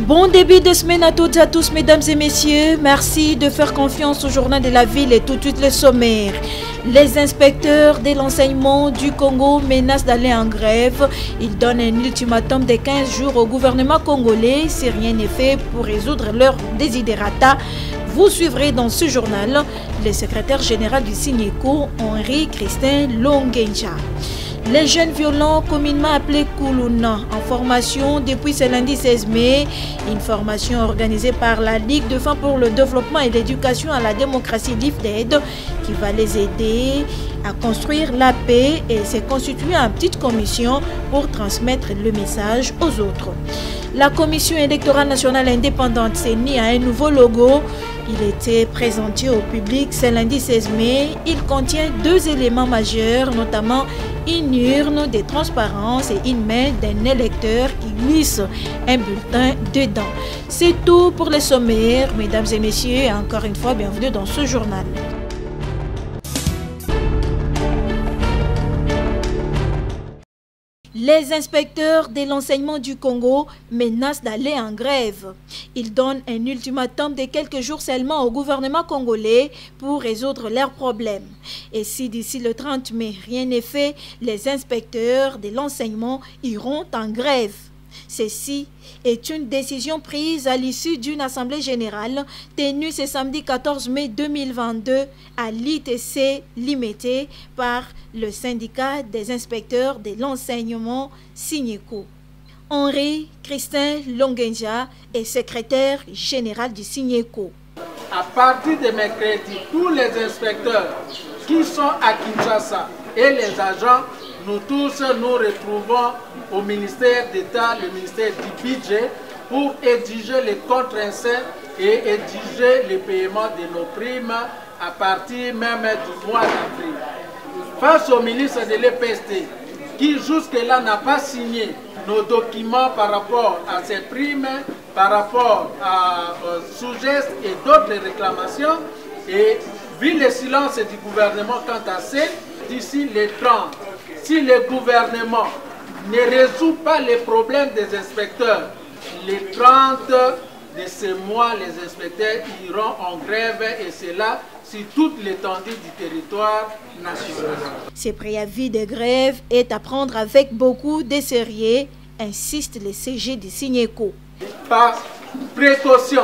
Bon début de semaine à toutes et à tous, mesdames et messieurs. Merci de faire confiance au journal de la ville et tout de suite le sommaire. Les inspecteurs de l'enseignement du Congo menacent d'aller en grève. Ils donnent un ultimatum de 15 jours au gouvernement congolais si rien n'est fait pour résoudre leurs desiderata. Vous suivrez dans ce journal le secrétaire général du Signeco, Henri Christin Longenja. Les jeunes violents, communément appelés Koulouna, en formation depuis ce lundi 16 mai. Une formation organisée par la Ligue de femmes pour le développement et l'éducation à la démocratie LIFDED qui va les aider à construire la paix et s'est constituée en petite commission pour transmettre le message aux autres. La Commission électorale nationale indépendante s'est mise à un nouveau logo. Il était présenté au public ce lundi 16 mai. Il contient deux éléments majeurs, notamment une urne de transparence et une main d'un électeur qui glisse un bulletin dedans. C'est tout pour les sommaires, mesdames et messieurs, et encore une fois, bienvenue dans ce journal. Les inspecteurs de l'enseignement du Congo menacent d'aller en grève. Ils donnent un ultimatum de quelques jours seulement au gouvernement congolais pour résoudre leurs problèmes. Et si d'ici le 30 mai rien n'est fait, les inspecteurs de l'enseignement iront en grève. Ceci est une décision prise à l'issue d'une assemblée générale tenue ce samedi 14 mai 2022 à l'ITC Limité par le syndicat des inspecteurs de l'enseignement Signeco. Henri Christin Longenja est secrétaire général du Signeco. À partir de mercredi, tous les inspecteurs qui sont à Kinshasa et les agents, nous tous nous retrouvons au ministère d'État, le ministère du Budget, pour exiger les comptes rincés et exiger le paiement de nos primes à partir même du mois d'avril. Face au ministre de l'EPST, qui jusque-là n'a pas signé nos documents par rapport à ces primes, par rapport aux sous-gestes et d'autres réclamations, et vu le silence du gouvernement quant à ça, d'ici les 30, si le gouvernement ne résout pas les problèmes des inspecteurs, les 30 de ce mois, les inspecteurs iront en grève et c'est là sur toute l'étendue du territoire national. Ce préavis de grève est à prendre avec beaucoup de sérieux, insiste le CG du Signeco. Par précaution,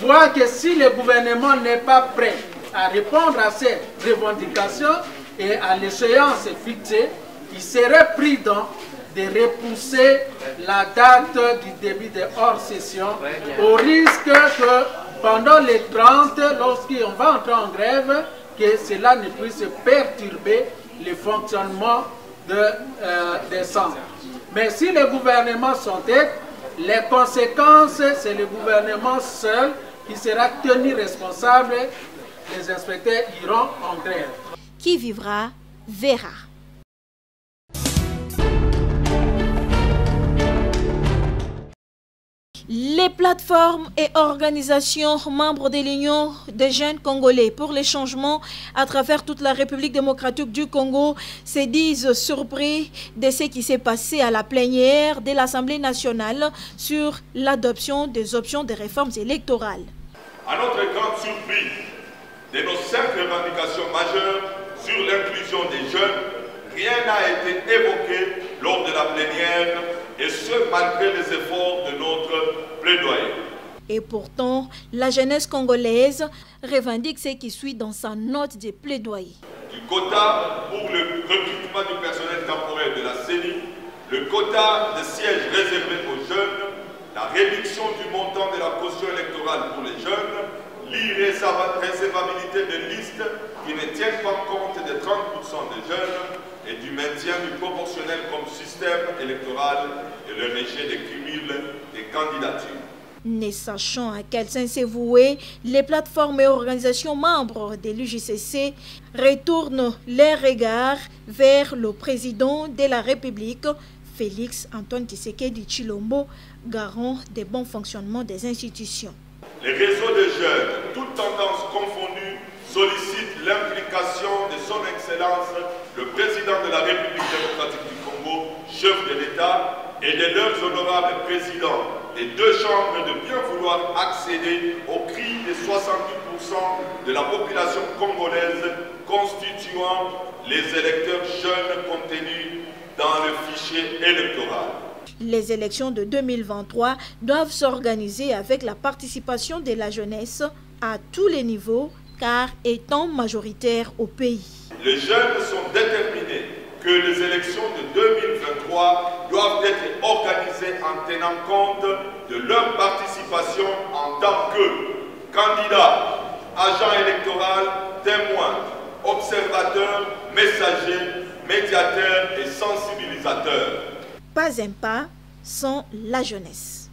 voir que si le gouvernement n'est pas prêt à répondre à ces revendications et à l'échéance fixée, il serait prudent de repousser la date du début de hors-session au risque que pendant les 30, lorsqu'on va entrer en grève, que cela ne puisse perturber le fonctionnement des centres. Mais si le gouvernement s'entête, les conséquences, c'est le gouvernement seul qui sera tenu responsable. Les inspecteurs iront en grève. Qui vivra, verra. Les plateformes et organisations membres de l'Union des jeunes congolais pour les changements à travers toute la République démocratique du Congo se disent surpris de ce qui s'est passé à la plénière de l'Assemblée nationale sur l'adoption des options de réformes électorales. À notre grande surprise, de nos 5 revendications majeures sur l'inclusion des jeunes, rien n'a été évoqué lors de la plénière, et ce malgré les efforts de notre plaidoyer. Et pourtant, la jeunesse congolaise revendique ce qui suit dans sa note de plaidoyer. Du quota pour le recrutement du personnel temporaire de la CENI, le quota de sièges réservés aux jeunes, la réduction du montant de la caution électorale pour les jeunes, l'irrécevabilité de listes qui ne tiennent pas compte des 30% des jeunes et du maintien du proportionnel comme système électoral et le rejet des cumuls des candidatures. Ne sachant à quel sens c'est voué, les plateformes et organisations membres de l'UJCC retournent leurs regards vers le président de la République, Félix Antoine Tshisekedi Tshilombo, garant des bons fonctionnements des institutions. Les réseaux de jeunes, toutes tendances confondues, sollicitent l'implication de son Excellence, le président de la République démocratique du Congo, chef de l'État, et de leurs honorables présidents, des deux chambres de bien vouloir accéder au cri des 70% de la population congolaise constituant les électeurs jeunes contenus dans le fichier électoral. Les élections de 2023 doivent s'organiser avec la participation de la jeunesse à tous les niveaux, car étant majoritaire au pays. Les jeunes sont déterminés que les élections de 2023 doivent être organisées en tenant compte de leur participation en tant que candidats, agents électoraux, témoins, observateurs, messagers, médiateurs et sensibilisateurs. Pas un pas sans la jeunesse.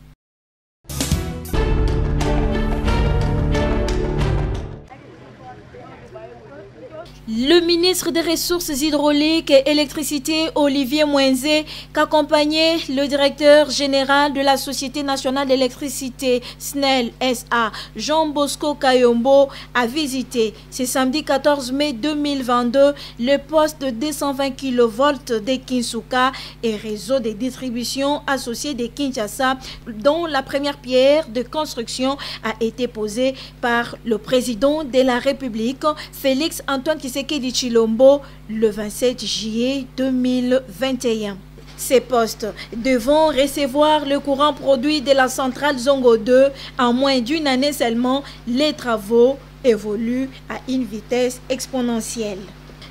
Le ministre des Ressources hydrauliques et électricité, Olivier Mwenze, qu'accompagnait le directeur général de la Société nationale d'électricité, SNEL SA, Jean Bosco Kayombo, a visité ce samedi 14 mai 2022 le poste de 220 kV de Kinsuka et réseau de distribution associé de Kinshasa, dont la première pierre de construction a été posée par le président de la République, Félix Antoine Tshisekedi Tshilombo, le 27 juillet 2021. Ces postes devront recevoir le courant produit de la centrale Zongo 2 en moins d'une année seulement. Les travaux évoluent à une vitesse exponentielle.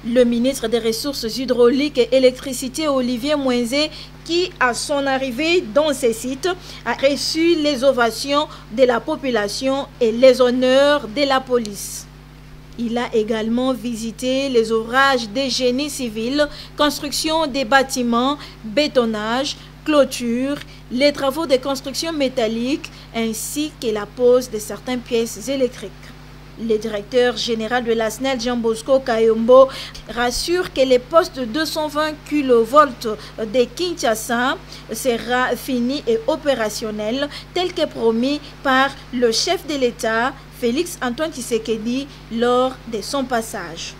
Le ministre des Ressources hydrauliques et électricité, Olivier Mwenze, qui, à son arrivée dans ces sites, a reçu les ovations de la population et les honneurs de la police. Il a également visité les ouvrages des génies civils, construction des bâtiments, bétonnage, clôture, les travaux de construction métallique ainsi que la pose de certaines pièces électriques. Le directeur général de la SNEL, Jean Bosco Kayombo, rassure que les postes de 220 kV de Kinshasa sera fini et opérationnel tel que promis par le chef de l'État, Félix Antoine Tshisekedi, lors de son passage.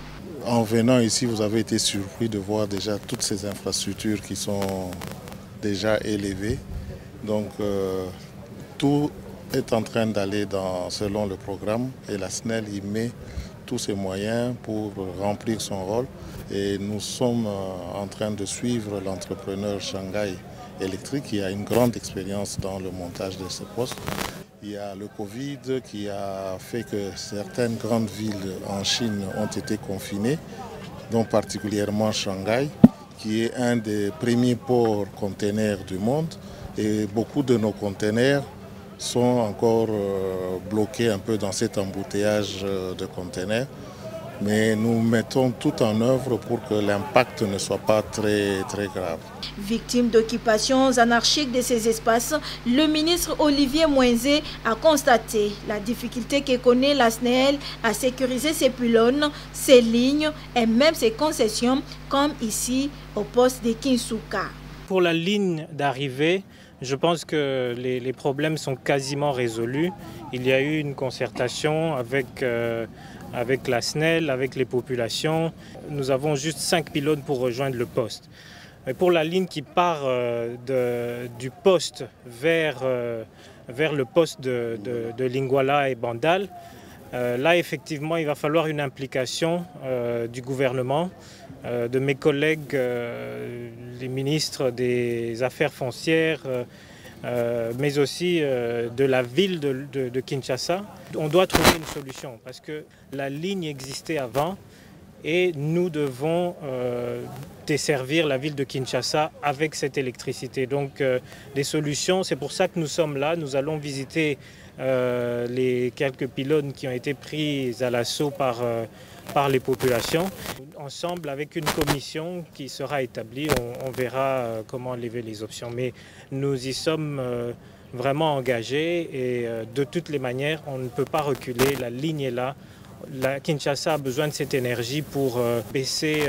En venant ici, vous avez été surpris de voir déjà toutes ces infrastructures qui sont déjà élevées. Donc tout est en train d'aller selon le programme et la SNEL y met tous ses moyens pour remplir son rôle. Et nous sommes en train de suivre l'entrepreneur Shanghai Électrique qui a une grande expérience dans le montage de ce poste. Il y a le Covid qui a fait que certaines grandes villes en Chine ont été confinées, dont particulièrement Shanghai, qui est un des premiers ports containers du monde. Et beaucoup de nos containers sont encore bloqués un peu dans cet embouteillage de containers. Mais nous mettons tout en œuvre pour que l'impact ne soit pas très grave. Victime d'occupations anarchiques de ces espaces, le ministre Olivier Mwenze a constaté la difficulté que connaît la SNEL à sécuriser ses pylônes, ses lignes et même ses concessions, comme ici au poste de Kinsuka. Pour la ligne d'arrivée, je pense que les problèmes sont quasiment résolus. Il y a eu une concertation avec la SNEL, avec les populations. Nous avons juste 5 pylônes pour rejoindre le poste. Mais pour la ligne qui part du poste vers le poste de Lingwala et Bandal, là effectivement il va falloir une implication du gouvernement, de mes collègues, les ministres des Affaires foncières, mais aussi de la ville de Kinshasa. On doit trouver une solution parce que la ligne existait avant et nous devons desservir la ville de Kinshasa avec cette électricité. Donc des solutions, c'est pour ça que nous sommes là. Nous allons visiter les quelques pylônes qui ont été pris à l'assaut par les populations. Ensemble, avec une commission qui sera établie, on verra comment lever les options. Mais nous y sommes vraiment engagés et de toutes les manières, on ne peut pas reculer. La ligne est là. La Kinshasa a besoin de cette énergie pour baisser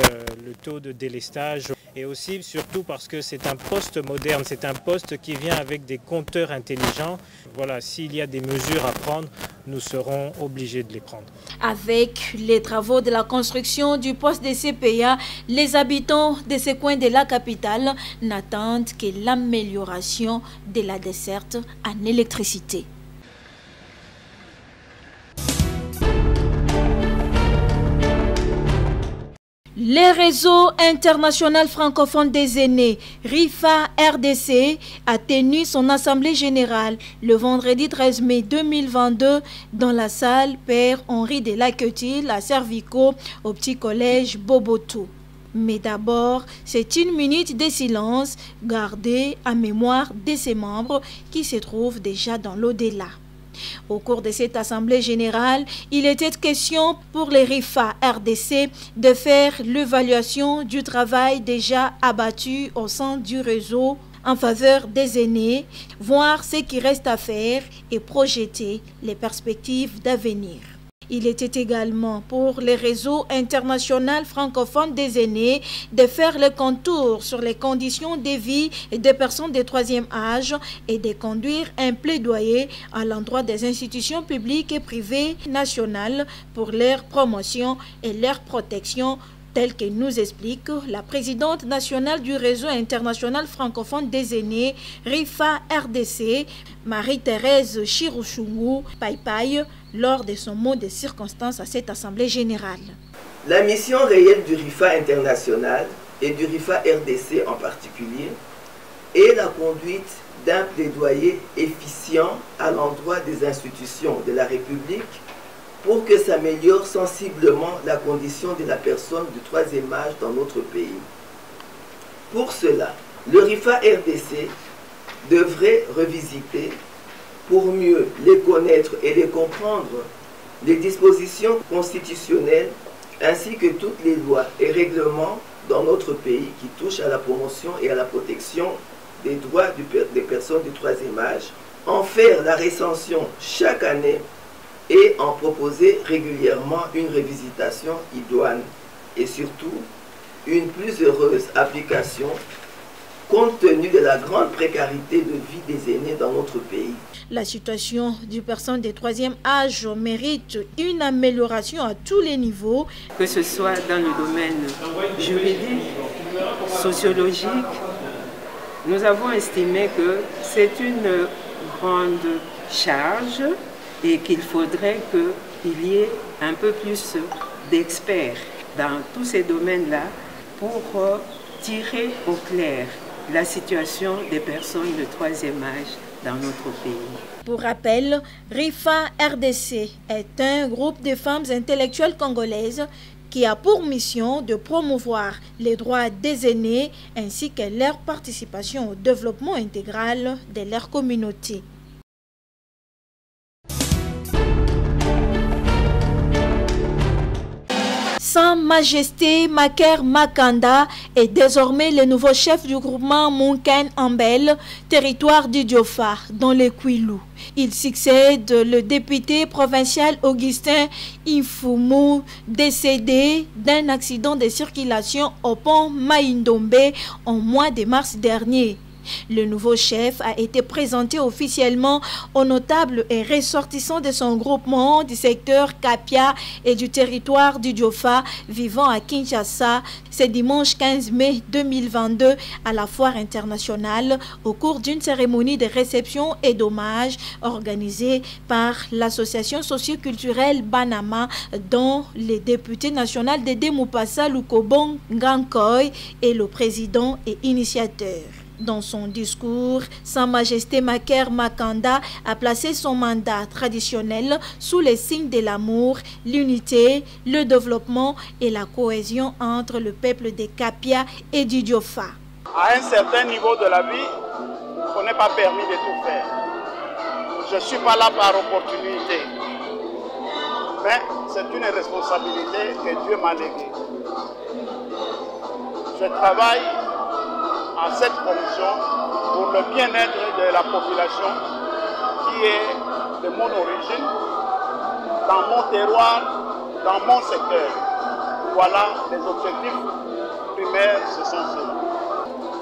le taux de délestage. et aussi surtout parce que c'est un poste moderne, c'est un poste qui vient avec des compteurs intelligents. Voilà, s'il y a des mesures à prendre, nous serons obligés de les prendre. Avec les travaux de la construction du poste de CPA, les habitants de ces coins de la capitale n'attendent que l'amélioration de la desserte en électricité. Le réseau international francophone des aînés, RIFA RDC, a tenu son assemblée générale le vendredi 13 mai 2022 dans la salle Père Henri de Laquetil à Cervico au petit collège Bobotou. Mais d'abord, c'est une minute de silence gardée en mémoire de ses membres qui se trouvent déjà dans l'au-delà. Au cours de cette assemblée générale, il était question pour les RIFA RDC de faire l'évaluation du travail déjà abattu au sein du réseau en faveur des aînés, voir ce qui reste à faire et projeter les perspectives d'avenir. Il était également pour les réseaux internationaux francophones des aînés de faire le contour sur les conditions de vie des personnes de troisième âge et de conduire un plaidoyer à l'endroit des institutions publiques et privées nationales pour leur promotion et leur protection, tel que nous explique la présidente nationale du réseau international francophone des aînés, RIFA RDC, Marie-Thérèse Chirouchoungou Paipai, lors de son mot de circonstance à cette assemblée générale. La mission réelle du RIFA international et du RIFA RDC en particulier est la conduite d'un plaidoyer efficient à l'endroit des institutions de la République pour que s'améliore sensiblement la condition de la personne du troisième âge dans notre pays. Pour cela, le RIFA RDC devrait revisiter, pour mieux les connaître et les comprendre, les dispositions constitutionnelles ainsi que toutes les lois et règlements dans notre pays qui touchent à la promotion et à la protection des droits des personnes du troisième âge, en faire la recension chaque année et en proposer régulièrement une révisitation idoine et surtout une plus heureuse application compte tenu de la grande précarité de vie des aînés dans notre pays. La situation du personne de troisième âge mérite une amélioration à tous les niveaux. Que ce soit dans le domaine juridique, sociologique, nous avons estimé que c'est une grande charge et qu'il faudrait qu'il y ait un peu plus d'experts dans tous ces domaines-là pour tirer au clair la situation des personnes de troisième âge dans notre pays. Pour rappel, RIFA RDC est un groupe de femmes intellectuelles congolaises qui a pour mission de promouvoir les droits des aînés ainsi que leur participation au développement intégral de leur communauté. Sa Majesté Maker Makanda est désormais le nouveau chef du groupement Munken Ambel, territoire du Diofa, dans le Kwilu. Il succède le député provincial Augustin Infumu, décédé d'un accident de circulation au pont Maïndombe en mois de mars dernier. Le nouveau chef a été présenté officiellement aux notables et ressortissants de son groupement du secteur Kapia et du territoire du Diofa vivant à Kinshasa ce dimanche 15 mai 2022 à la foire internationale au cours d'une cérémonie de réception et d'hommage organisée par l'association socioculturelle Banama dont le député national de Demupassa Lukobong Ngankoy est le président et initiateur. Dans son discours, Sa Majesté Maker Makanda a placé son mandat traditionnel sous les signes de l'amour, l'unité, le développement et la cohésion entre le peuple de Kapia et du Diofa. À un certain niveau de la vie, on n'est pas permis de tout faire. Je ne suis pas là par opportunité, mais c'est une responsabilité que Dieu m'a léguée. Je travaille en cette fonction pour le bien-être de la population qui est de mon origine, dans mon terroir, dans mon secteur. Voilà, les objectifs primaires, ce sont ceux-là.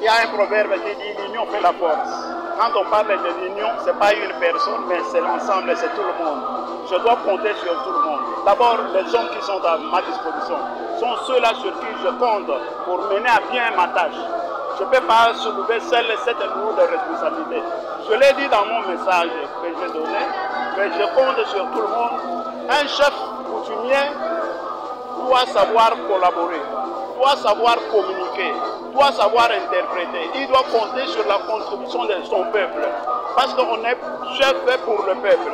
y a un proverbe qui dit l'union fait la force. Quand on parle de l'union, ce n'est pas une personne, mais c'est l'ensemble, c'est tout le monde. Je dois compter sur tout le monde. D'abord, les hommes qui sont à ma disposition sont ceux-là sur qui je compte pour mener à bien ma tâche. Je ne peux pas soulever seule cette lourde responsabilité. Je l'ai dit dans mon message que j'ai donné, mais je compte sur tout le monde. Un chef coutumier doit savoir collaborer, doit savoir communiquer, doit savoir interpréter. Il doit compter sur la contribution de son peuple, parce qu'on est chef pour le peuple.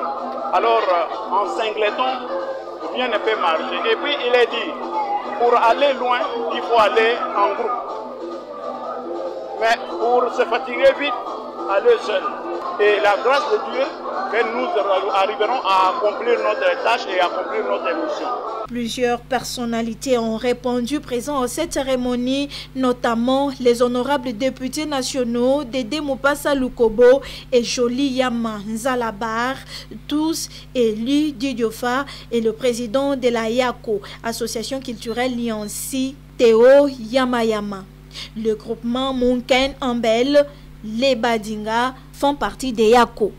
Alors, en singleton, rien ne peut marcher. Et puis, il est dit, pour aller loin, il faut aller en groupe. Mais pour se fatiguer vite, aller seul. Et la grâce de Dieu, que nous arriverons à accomplir notre tâche et accomplir notre mission. Plusieurs personnalités ont répondu présents à cette cérémonie, notamment les honorables députés nationaux Dédé Mopassa Lukobo et Jolie Yama Nzalabar, tous élus d'Idiofa, et le président de la YACO, Association culturelle Liansi, Théo Yamayama. Le groupement Munken Ambel, les Badinga font partie des YACO.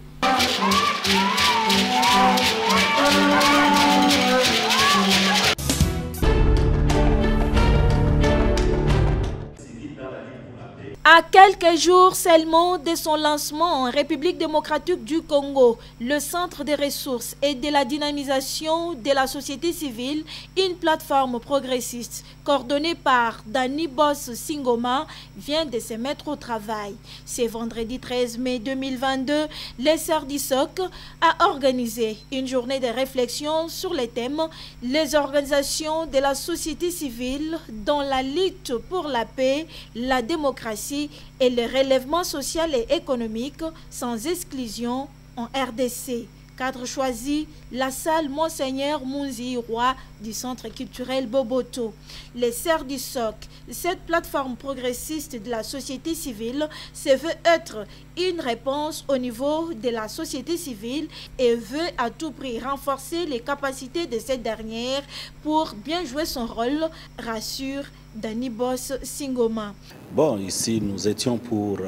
À quelques jours seulement de son lancement en République démocratique du Congo, le Centre des ressources et de la dynamisation de la société civile, une plateforme progressiste coordonnée par Dani Boss Singoma, vient de se mettre au travail. Ce vendredi 13 mai 2022, le CERDISOC a organisé une journée de réflexion sur les thèmes « Les organisations de la société civile dans la lutte pour la paix, la démocratie et le relèvement social et économique sans exclusion en RDC ». Cadre choisi, la salle Monseigneur Mounzi Roy du Centre culturel Boboto. Les CERDISOC, cette plateforme progressiste de la société civile, se veut être une réponse au niveau de la société civile et veut à tout prix renforcer les capacités de cette dernière pour bien jouer son rôle, rassure Dani Boss Singoma. Bon, ici nous étions pour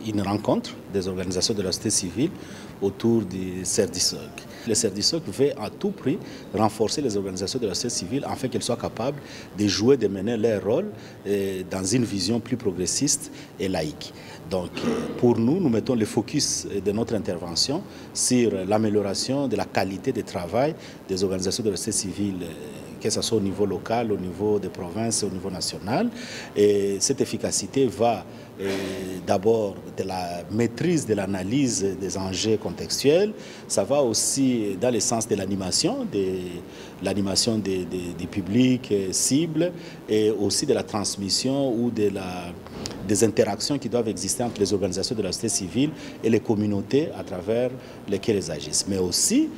une rencontre des organisations de la société civile autour du CERDISOC. Le CERDISOC veut à tout prix renforcer les organisations de la société civile afin qu'elles soient capables de jouer, de mener leur rôle dans une vision plus progressiste et laïque. Donc pour nous, nous mettons le focus de notre intervention sur l'amélioration de la qualité de travail des organisations de la société civile, que ce soit au niveau local, au niveau des provinces, au niveau national. Et cette efficacité va d'abord de la maîtrise de l'analyse des enjeux contextuels, ça va aussi dans le sens de l'animation, des publics cibles et aussi de la transmission ou des interactions qui doivent exister entre les organisations de la société civile et les communautés à travers lesquelles elles agissent, mais aussi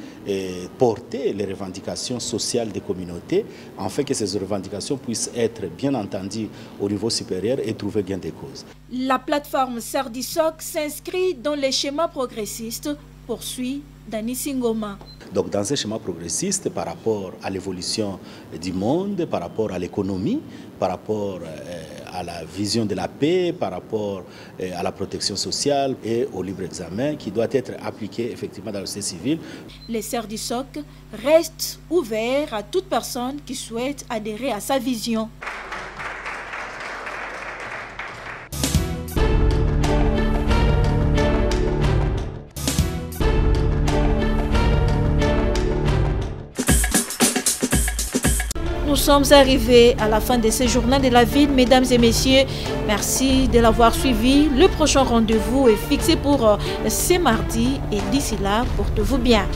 porter les revendications sociales des communautés afin que ces revendications puissent être bien entendues au niveau supérieur et trouver gain de cause. La plateforme CERDISOC s'inscrit dans les schémas progressistes, poursuit Dani Singoma. Donc dans ce schéma progressiste, par rapport à l'évolution du monde, par rapport à l'économie, par rapport à la vision de la paix, par rapport à la protection sociale et au libre examen qui doit être appliqué effectivement dans la société civile. Les CERDISOC restent ouverts à toute personne qui souhaite adhérer à sa vision. Nous sommes arrivés à la fin de ce journal de la ville, mesdames et messieurs. Merci de l'avoir suivi. Le prochain rendez-vous est fixé pour ce mardi et d'ici là, portez-vous bien.